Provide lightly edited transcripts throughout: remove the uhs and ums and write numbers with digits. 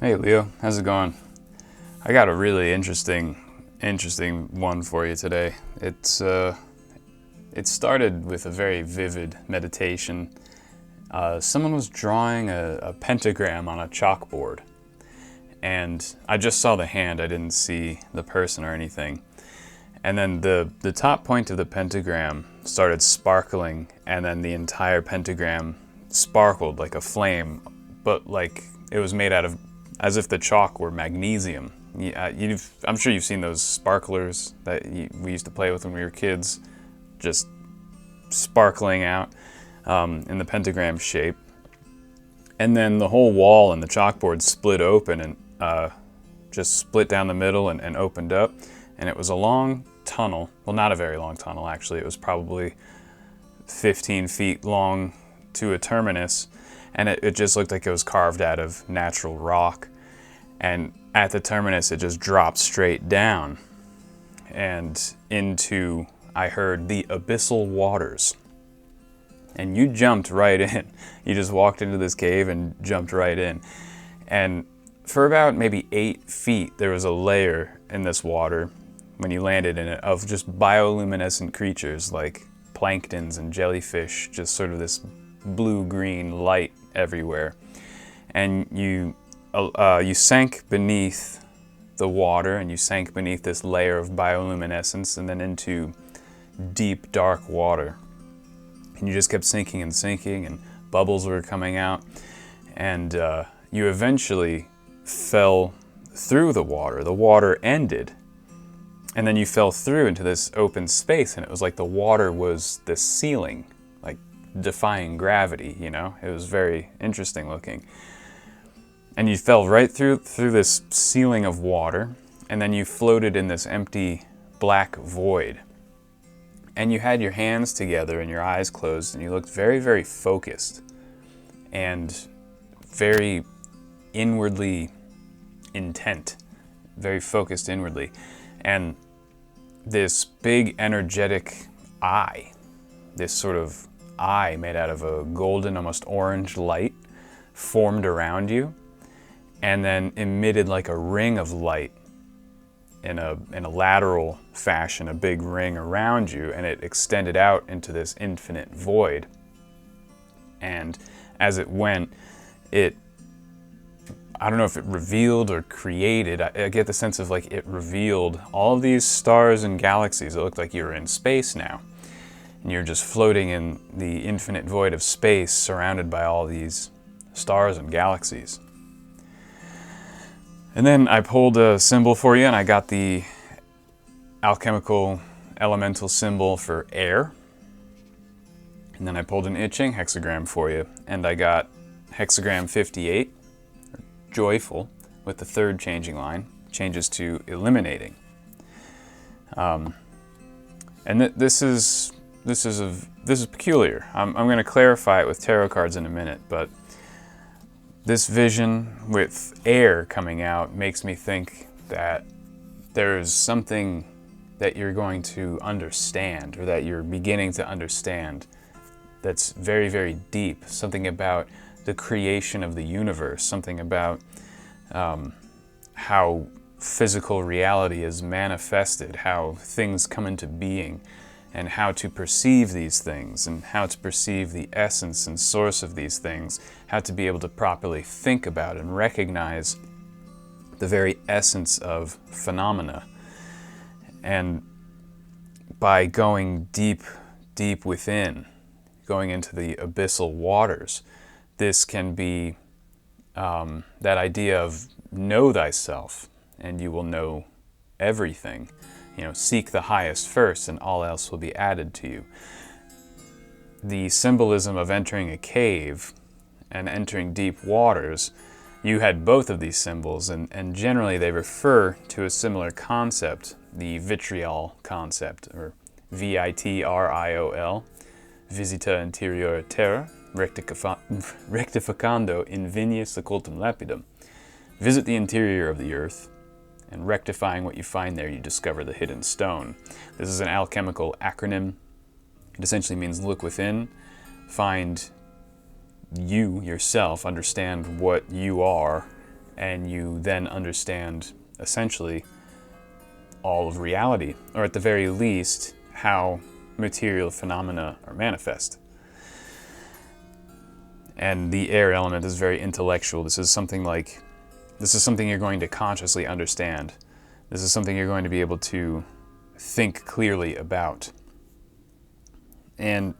Hey Leo, how's it going? I got a really interesting one for you today. It started with a very vivid meditation. Someone was drawing a pentagram on a chalkboard, and I just saw the hand. I didn't see the person or anything. And then the top point of the pentagram started sparkling, and then the entire pentagram sparkled like a flame, but like it was made out of, as if the chalk were magnesium. I'm sure you've seen those sparklers that we used to play with when we were kids, just sparkling out in the pentagram shape. And then the whole wall and the chalkboard split open and just split down the middle and opened up. And it was a long tunnel. Well, not a very long tunnel, actually. It was probably 15 feet long to a terminus. And it just looked like it was carved out of natural rock. And at the terminus, it just dropped straight down and into, I heard, the abyssal waters. And you jumped right in. You just walked into this cave and jumped right in. And for about maybe 8 feet, there was a layer in this water when you landed in it of just bioluminescent creatures like planktons and jellyfish, just sort of this blue-green light everywhere. And you sank beneath the water, and you sank beneath this layer of bioluminescence and then into deep, dark water. And you just kept sinking and sinking, and bubbles were coming out. And you eventually fell through the water. The water ended. And then you fell through into this open space, and it was like the water was the ceiling, like defying gravity, you know? It was very interesting looking. And you fell right through this ceiling of water, and then you floated in this empty black void. And you had your hands together and your eyes closed, and you looked very, very focused and very inwardly intent, very focused inwardly. And this big energetic eye, this sort of eye made out of a golden, almost orange light, formed around you and then emitted like a ring of light in a lateral fashion, a big ring around you, and it extended out into this infinite void. And as it went, I don't know if it revealed or created, I get the sense of like it revealed all of these stars and galaxies. It looked like you were in space now. And you're just floating in the infinite void of space, surrounded by all these stars and galaxies. And then I pulled a symbol for you, and I got the alchemical elemental symbol for air. And then I pulled an I Ching hexagram for you, and I got hexagram 58, joyful, with the third changing line, changes to eliminating. And this is peculiar. I'm going to clarify it with tarot cards in a minute, but this vision with air coming out makes me think that there's something that you're going to understand, or that you're beginning to understand, that's very, very deep. Something about the creation of the universe, something about how physical reality is manifested, how things come into being, and how to perceive these things, and how to perceive the essence and source of these things, how to be able to properly think about and recognize the very essence of phenomena. And by going deep, deep within, going into the abyssal waters, this can be that idea of know thyself, and you will know everything. You know, seek the highest first, and all else will be added to you. The symbolism of entering a cave and entering deep waters, you had both of these symbols, and generally they refer to a similar concept, the vitriol concept, or VITRIOL, Visita Interior Terra, Rectificando Invenius Occultum Lapidum. Visit the interior of the earth, and rectifying what you find there, you discover the hidden stone. This is an alchemical acronym. It essentially means look within, find you yourself, understand what you are, and you then understand essentially all of reality, or at the very least, how material phenomena are manifest. And the air element is very intellectual. This is something you're going to consciously understand. This is something you're going to be able to think clearly about. And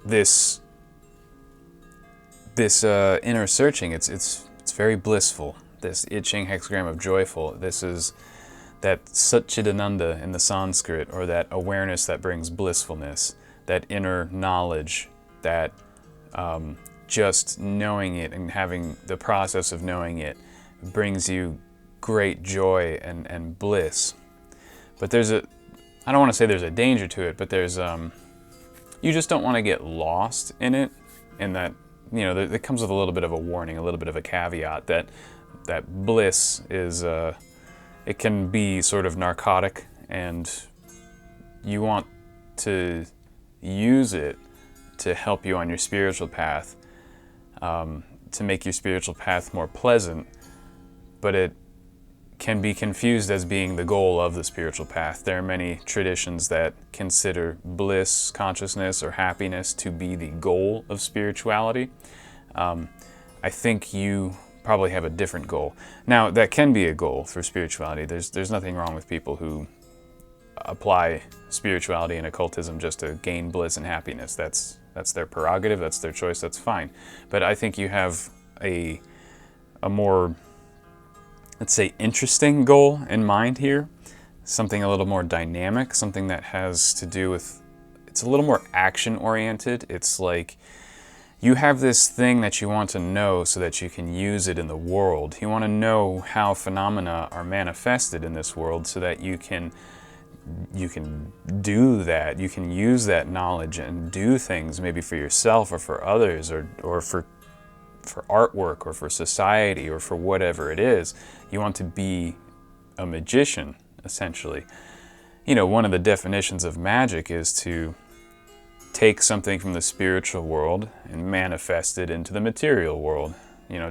this inner searching, it's very blissful. This I Ching hexagram of joyful, this is that Satchidananda in the Sanskrit, or that awareness that brings blissfulness, that inner knowledge, that just knowing it and having the process of knowing it brings you great joy and bliss. But I don't want to say there's a danger to it, but there's, you just don't want to get lost in it, and that, it comes with a little bit of a warning, a little bit of a caveat that bliss is, it can be sort of narcotic, and you want to use it to help you on your spiritual path, to make your spiritual path more pleasant, but it can be confused as being the goal of the spiritual path. There are many traditions that consider bliss, consciousness, or happiness to be the goal of spirituality. I think you probably have a different goal. Now, that can be a goal for spirituality. There's nothing wrong with people who apply spirituality and occultism just to gain bliss and happiness. That's their prerogative, that's their choice, that's fine. But I think you have a more, let's say, interesting goal in mind here, something a little more dynamic, something that has to do with, it's a little more action-oriented. It's like you have this thing that you want to know so that you can use it in the world. You want to know how phenomena are manifested in this world so that you can do that. You can use that knowledge and do things maybe for yourself or for others, or for artwork or for society or for whatever it is. You want to be a magician, essentially. One of the definitions of magic is to take something from the spiritual world and manifest it into the material world.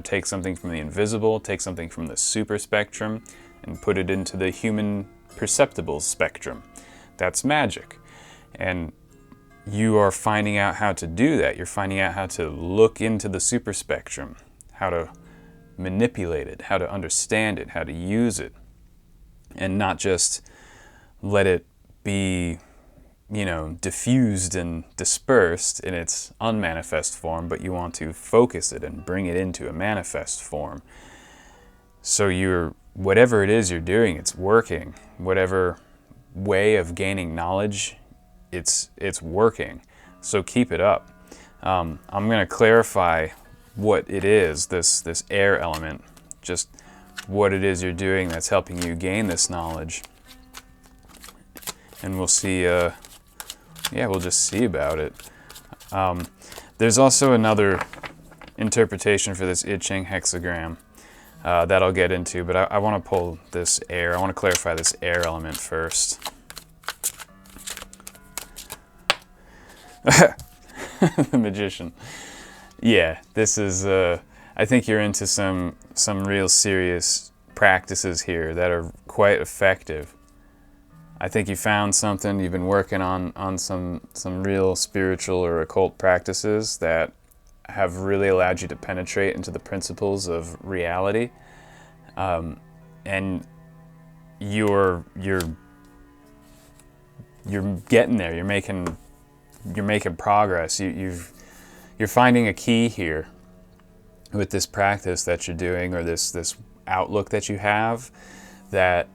Take something from the invisible, take something from the super spectrum, and put it into the human perceptible spectrum. That's magic. And you are finding out how to do that. You're finding out how to look into the super spectrum, how to manipulate it, how to understand it, how to use it, and not just let it be, diffused and dispersed in its unmanifest form, but you want to focus it and bring it into a manifest form. So whatever it is you're doing, it's working. Whatever way of gaining knowledge, it's working. So keep it up. I'm going to clarify what it is, this air element, just what it is you're doing that's helping you gain this knowledge. And we'll see, we'll just see about it. There's also another interpretation for this I Ching hexagram that I'll get into, but I want to pull this air. I want to clarify this air element first. The magician. Yeah, this is, I think you're into some real serious practices here that are quite effective. I think you found something, you've been working on some real spiritual or occult practices that have really allowed you to penetrate into the principles of reality. And you're getting there, you're making progress. You're finding a key here with this practice that you're doing, or this outlook that you have, that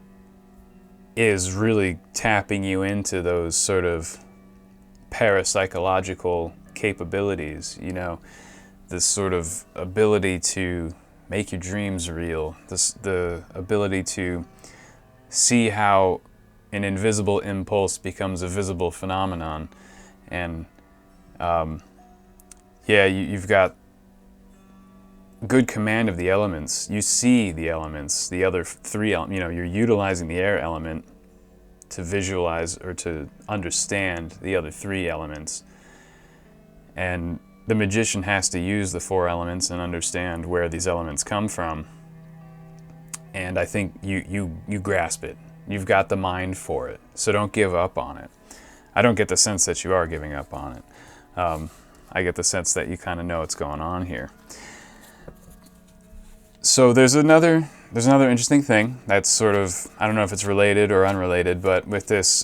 is really tapping you into those sort of parapsychological capabilities, this sort of ability to make your dreams real, the ability to see how an invisible impulse becomes a visible phenomenon. And you've got good command of the elements. You see the elements, the other three elements. You're utilizing the air element to visualize or to understand the other three elements. And the magician has to use the four elements and understand where these elements come from. And I think you grasp it. You've got the mind for it. So don't give up on it. I don't get the sense that you are giving up on it. I get the sense that you kind of know what's going on here. So there's another interesting thing that's sort of, I don't know if it's related or unrelated, but with this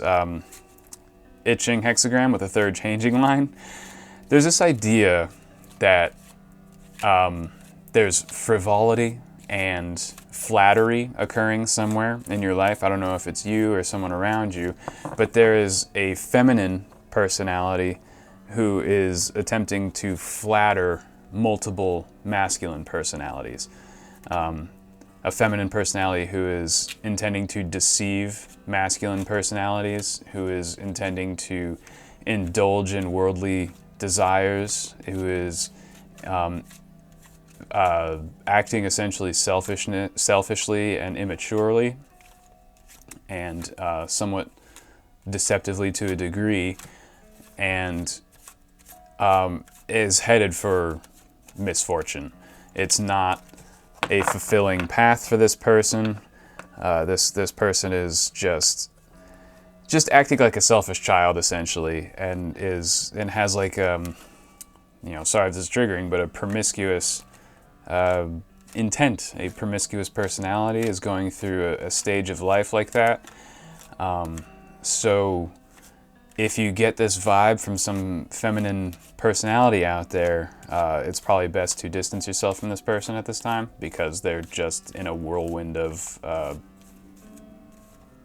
itching hexagram with a third changing line, there's this idea that there's frivolity and flattery occurring somewhere in your life. I don't know if it's you or someone around you, but there is a feminine personality who is attempting to flatter multiple masculine personalities. A feminine personality who is intending to deceive masculine personalities, who is intending to indulge in worldly desires, who is acting essentially selfishly and immaturely, and somewhat deceptively to a degree, and is headed for misfortune. It's not a fulfilling path for this person. This person is just acting like a selfish child essentially, and has like sorry if this is triggering, but a promiscuous intent, a promiscuous personality is going through a stage of life like that. So if you get this vibe from some feminine personality out there, it's probably best to distance yourself from this person at this time, because they're just in a whirlwind of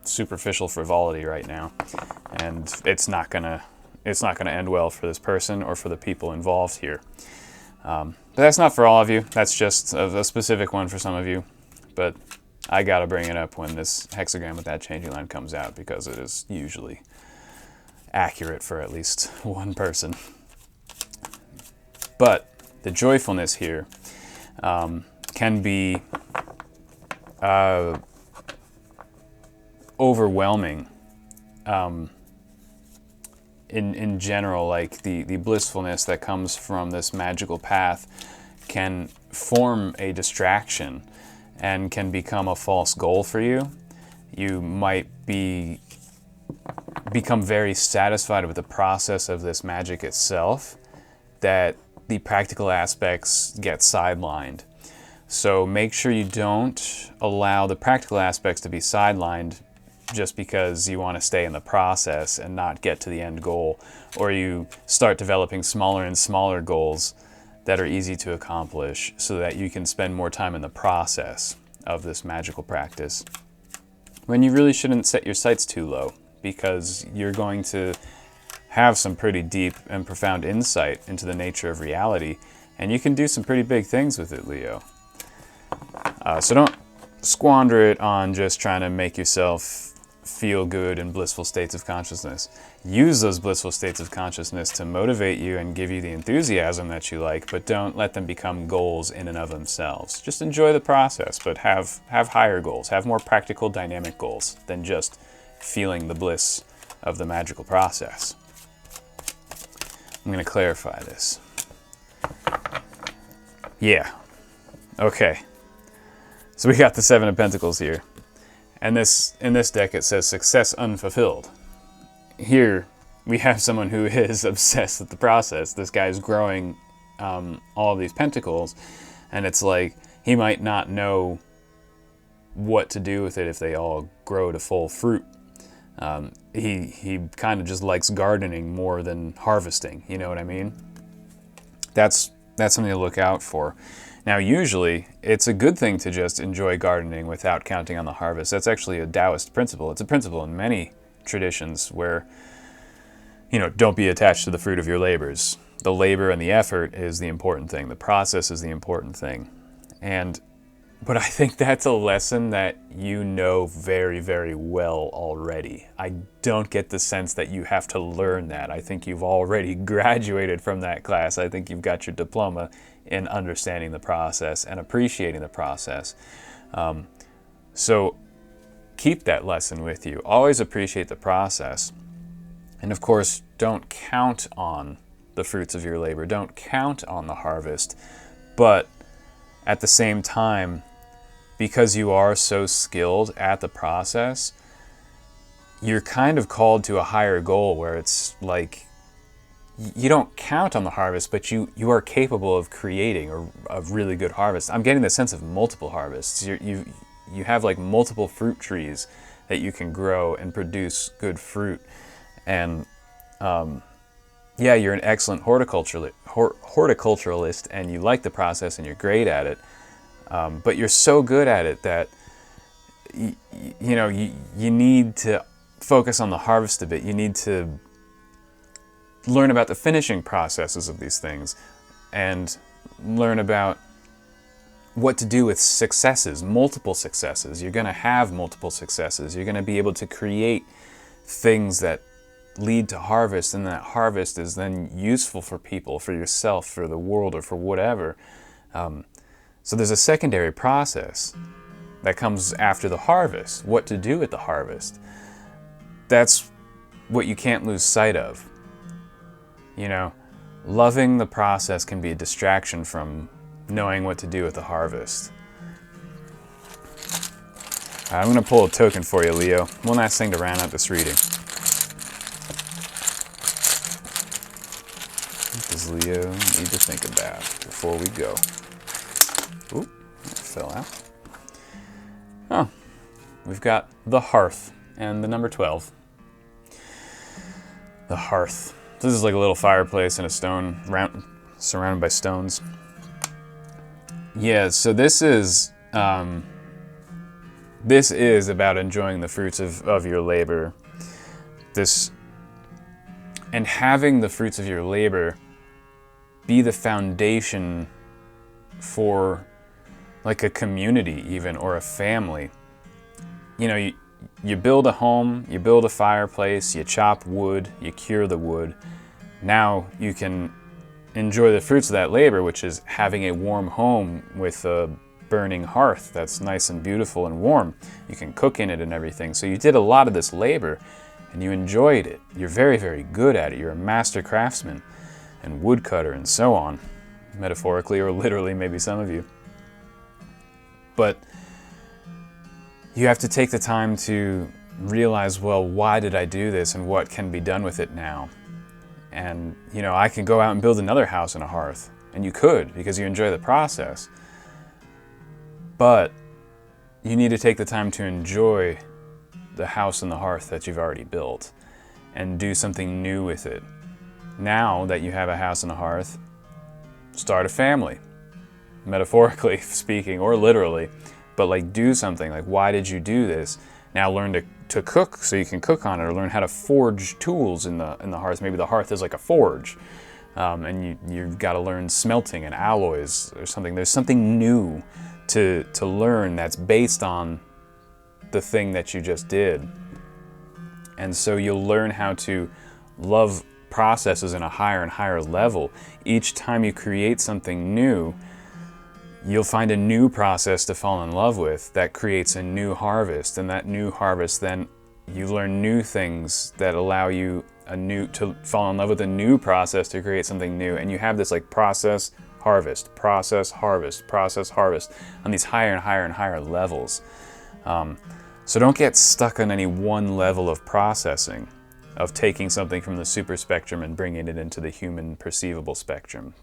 superficial frivolity right now, and it's not gonna end well for this person or for the people involved here. But that's not for all of you. That's just a specific one for some of you. But I gotta bring it up when this hexagram with that changing line comes out, because it is usually accurate for at least one person. But the joyfulness here can be overwhelming in general. Like the blissfulness that comes from this magical path can form a distraction and can become a false goal for you. You might become very satisfied with the process of this magic itself, that the practical aspects get sidelined. So make sure you don't allow the practical aspects to be sidelined just because you want to stay in the process and not get to the end goal, or you start developing smaller and smaller goals that are easy to accomplish so that you can spend more time in the process of this magical practice, when you really shouldn't set your sights too low, because you're going to have some pretty deep and profound insight into the nature of reality, and you can do some pretty big things with it, Leo. So don't squander it on just trying to make yourself feel good in blissful states of consciousness. Use those blissful states of consciousness to motivate you and give you the enthusiasm that you like, but don't let them become goals in and of themselves. Just enjoy the process, but have higher goals, have more practical, dynamic goals than just feeling the bliss of the magical process. I'm going to clarify this. Yeah. Okay. So we got the Seven of Pentacles here. And in this deck it says success unfulfilled. Here we have someone who is obsessed with the process. This guy's growing all of these pentacles, and it's like he might not know what to do with it if they all grow to full fruit. He kind of just likes gardening more than harvesting, you know what I mean? That's something to look out for. Now, usually, it's a good thing to just enjoy gardening without counting on the harvest. That's actually a Taoist principle. It's a principle in many traditions where, don't be attached to the fruit of your labors. The labor and the effort is the important thing. The process is the important thing. But I think that's a lesson that you know very, very well already. I don't get the sense that you have to learn that. I think you've already graduated from that class. I think you've got your diploma in understanding the process and appreciating the process. So keep that lesson with you. Always appreciate the process. And of course, don't count on the fruits of your labor. Don't count on the harvest. But at the same time, because you are so skilled at the process, you're kind of called to a higher goal where it's like you don't count on the harvest, but you are capable of creating a really good harvest. I'm getting the sense of multiple harvests. You have like multiple fruit trees that you can grow and produce good fruit. And yeah, you're an excellent horticulturalist, and you like the process and you're great at it. But you're so good at it that you need to focus on the harvest a bit. You need to learn about the finishing processes of these things and learn about what to do with successes, multiple successes. You're going to have multiple successes. You're going to be able to create things that lead to harvest, and that harvest is then useful for people, for yourself, for the world, or for whatever. So there's a secondary process that comes after the harvest, what to do with the harvest. That's what you can't lose sight of. Loving the process can be a distraction from knowing what to do with the harvest. I'm going to pull a token for you, Leo. One last thing to round out this reading. What does Leo need to think about before we go? Ooh, that fell out. Oh, we've got the hearth and the number 12. The hearth. This is like a little fireplace in a stone, surrounded by stones. Yeah, so this is about enjoying the fruits of your labor. And having the fruits of your labor be the foundation for like a community even, or a family. You build a home, you build a fireplace, you chop wood, you cure the wood. Now you can enjoy the fruits of that labor, which is having a warm home with a burning hearth that's nice and beautiful and warm. You can cook in it and everything. So you did a lot of this labor and you enjoyed it. You're very, very good at it. You're a master craftsman and woodcutter and so on, metaphorically or literally, maybe some of you. But you have to take the time to realize, well, why did I do this and what can be done with it now? And, I can go out and build another house and a hearth. And you could, because you enjoy the process. But you need to take the time to enjoy the house and the hearth that you've already built and do something new with it. Now that you have a house and a hearth, start a family. Metaphorically speaking, or literally. But do something. Why did you do this? Now learn to cook so you can cook on it, or learn how to forge tools in the hearth. Maybe the hearth is like a forge, and you've got to learn smelting and alloys or something. There's something new to learn that's based on the thing that you just did. And so you'll learn how to love processes in a higher and higher level. Each time you create something new, you'll find a new process to fall in love with that creates a new harvest. And that new harvest, then you learn new things that allow you to fall in love with a new process to create something new. And you have this process, harvest, process, harvest, process, harvest on these higher and higher and higher levels. So don't get stuck on any one level of processing, of taking something from the super spectrum and bringing it into the human perceivable spectrum.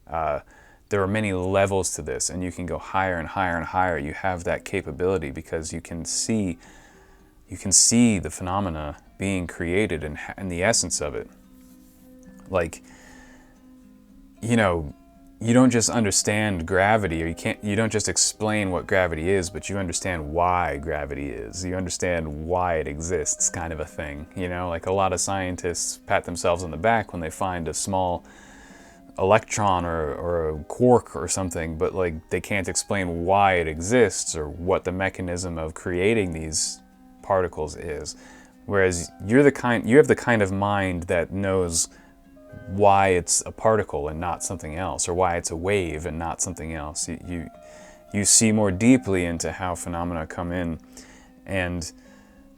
There are many levels to this, and you can go higher and higher and higher. You have that capability because you can see the phenomena being created and the essence of it. You don't just understand gravity, or you don't just explain what gravity is, but you understand why gravity is. You understand why it exists, kind of a thing. A lot of scientists pat themselves on the back when they find a small electron or a quark or something, but they can't explain why it exists or what the mechanism of creating these particles is. Whereas you have the kind of mind that knows why it's a particle and not something else, or why it's a wave and not something else. You see more deeply into how phenomena come in, and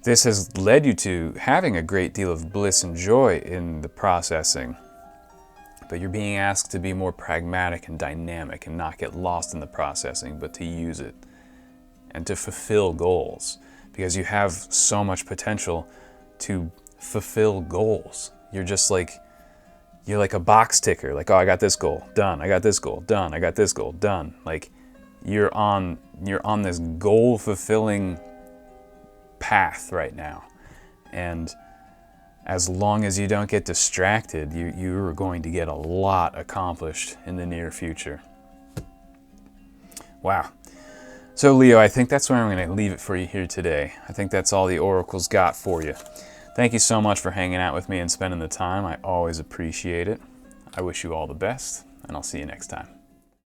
this has led you to having a great deal of bliss and joy in the processing. But you're being asked to be more pragmatic and dynamic and not get lost in the processing, but to use it and to fulfill goals, because you have so much potential to fulfill goals. You're like a box ticker. Like, oh, I got this goal, done. I got this goal, done. I got this goal, done. Like, you're on this goal fulfilling path right now. And as long as you don't get distracted, you are going to get a lot accomplished in the near future. Wow. So Leo, I think that's where I'm going to leave it for you here today. I think that's all the oracles got for you. Thank you so much for hanging out with me and spending the time. I always appreciate it. I wish you all the best, and I'll see you next time.